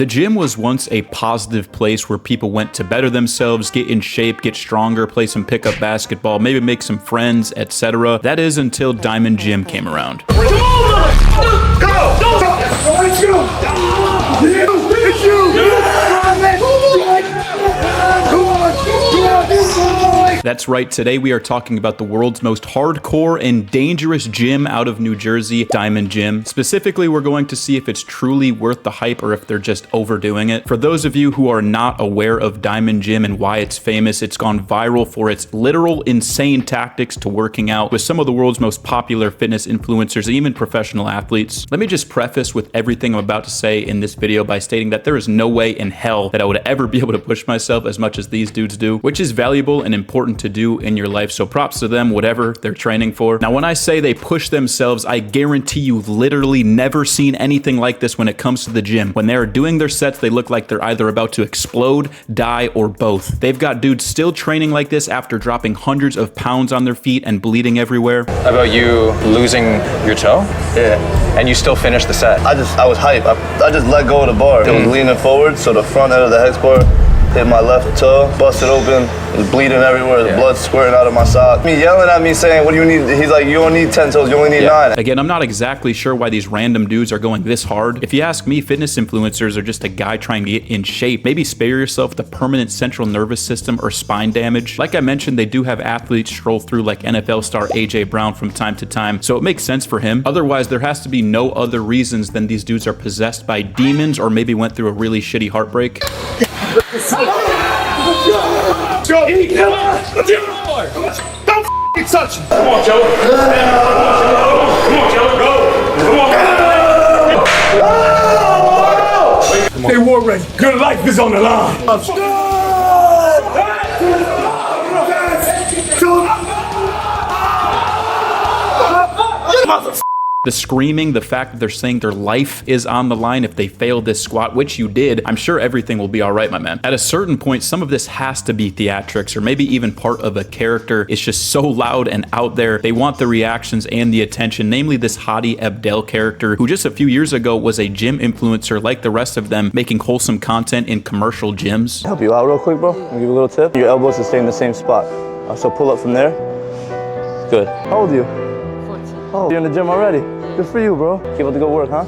The gym was once a positive place where people went to better themselves, get in shape, get stronger, play some pickup basketball, maybe make some friends, etc. That is until Diamond Gym came around. That's right, today we are talking about the world's most hardcore and dangerous gym out of New Jersey, Diamond Gym. Specifically, we're going to see if it's truly worth the hype or if they're just overdoing it. For those of you who are not aware of Diamond Gym and why it's famous, it's gone viral for its literal insane tactics to working out with some of the world's most popular fitness influencers and even professional athletes. Let me just preface with everything I'm about to say in this video by stating that there is no way in hell that I would ever be able to push myself as much as these dudes do, which is valuable and important to do in your life, so props to them, whatever they're training for. Now, when I say they push themselves, I guarantee you've literally never seen anything like this when it comes to the gym. When they're doing their sets, they look like they're either about to explode, die, or both. They've got dudes still training like this after dropping hundreds of pounds on their feet and bleeding everywhere. How about you losing your toe? Yeah. And you still finished the set? I was hyped. I just let go of the bar. It was leaning forward, so the front end of the hex bar hit my left toe, busted open, it was bleeding everywhere, the blood squirting out of my sock. Me yelling at me saying, what do you need? He's like, you don't need 10 toes, you only need 9. Again, I'm not exactly sure why these random dudes are going this hard. If you ask me, fitness influencers are just a guy trying to get in shape. Maybe spare yourself the permanent central nervous system or spine damage. Like I mentioned, they do have athletes stroll through like NFL star AJ Brown from time to time, so it makes sense for him. Otherwise, there has to be no other reasons than these dudes are possessed by demons or maybe went through a really shitty heartbreak. Go! Don't f***ing touch him! Come on, Joe! Come on, Joe! Go! Come on! They war ready. Your life is on the line. The screaming, the fact that they're saying their life is on the line if they fail this squat, which you did, I'm sure everything will be all right, my man. At a certain point, some of this has to be theatrics or maybe even part of a character. It's just so loud and out there. They want the reactions and the attention, namely this Hadi Abdel character, who just a few years ago was a gym influencer like the rest of them, making wholesome content in commercial gyms. Help you out real quick, bro? I'll give you a little tip. Your elbows will stay in the same spot. So pull up from there. Good. How old are you? 14. Oh, you're in the gym already. Good for you, bro. Keep up the good work, huh?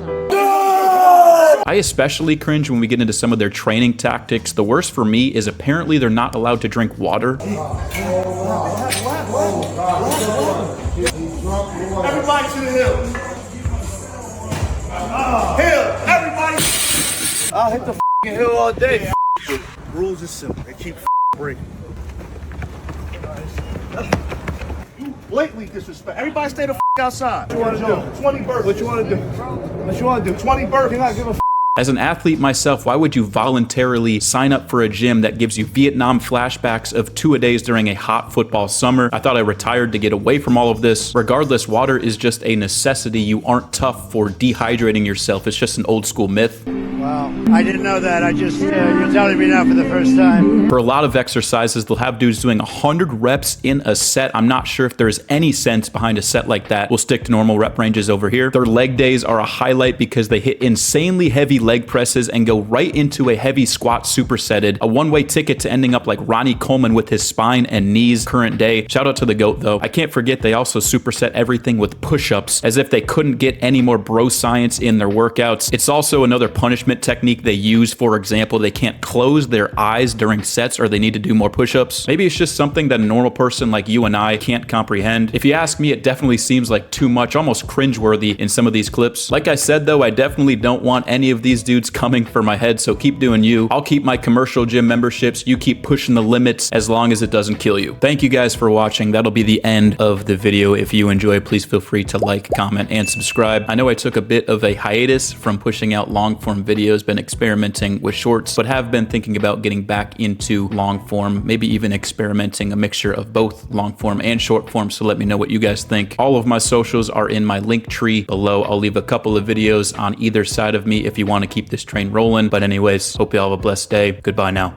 I especially cringe when we get into some of their training tactics. The worst for me is apparently they're not allowed to drink water. Everybody to the hill. Hill, everybody. I'll hit the f***ing hill all day. Rules are simple. They keep breaking. You blatantly disrespect. Everybody stay the outside. What you want to do? 20 burpees. What you want to do? What you want to do? 20 burpees. You're not giving a As an athlete myself, why would you voluntarily sign up for a gym that gives you Vietnam flashbacks of 2-a-days during a hot football summer? I thought I retired to get away from all of this. Regardless, water is just a necessity. You aren't tough for dehydrating yourself. It's just an old school myth. Wow, I didn't know that. I just, you're telling me now for the first time. For a lot of exercises, they'll have dudes doing 100 reps in a set. I'm not sure if there's any sense behind a set like that. We'll stick to normal rep ranges over here. Their leg days are a highlight because they hit insanely heavy leg presses and go right into a heavy squat supersetted. A one-way ticket to ending up like Ronnie Coleman with his spine and knees current day. Shout out to the GOAT though. I can't forget they also superset everything with push-ups as if they couldn't get any more bro science in their workouts. It's also another punishment technique they use. For example, they can't close their eyes during sets or they need to do more push-ups. Maybe it's just something that a normal person like you and I can't comprehend. If you ask me, it definitely seems like too much, almost cringeworthy in some of these clips. Like I said though, I definitely don't want any of these dudes coming for my head, so keep doing you. I'll keep my commercial gym memberships. You keep pushing the limits as long as it doesn't kill you. Thank you guys for watching. That'll be the end of the video. If you enjoy, please feel free to like, comment, and subscribe. I know I took a bit of a hiatus from pushing out long form videos, been experimenting with shorts, but have been thinking about getting back into long form, maybe even experimenting a mixture of both long form and short form, so let me know what you guys think. All of my socials are in my link tree below. I'll leave a couple of videos on either side of me if you want to keep this train rolling. But anyways, hope you all have a blessed day. Goodbye now.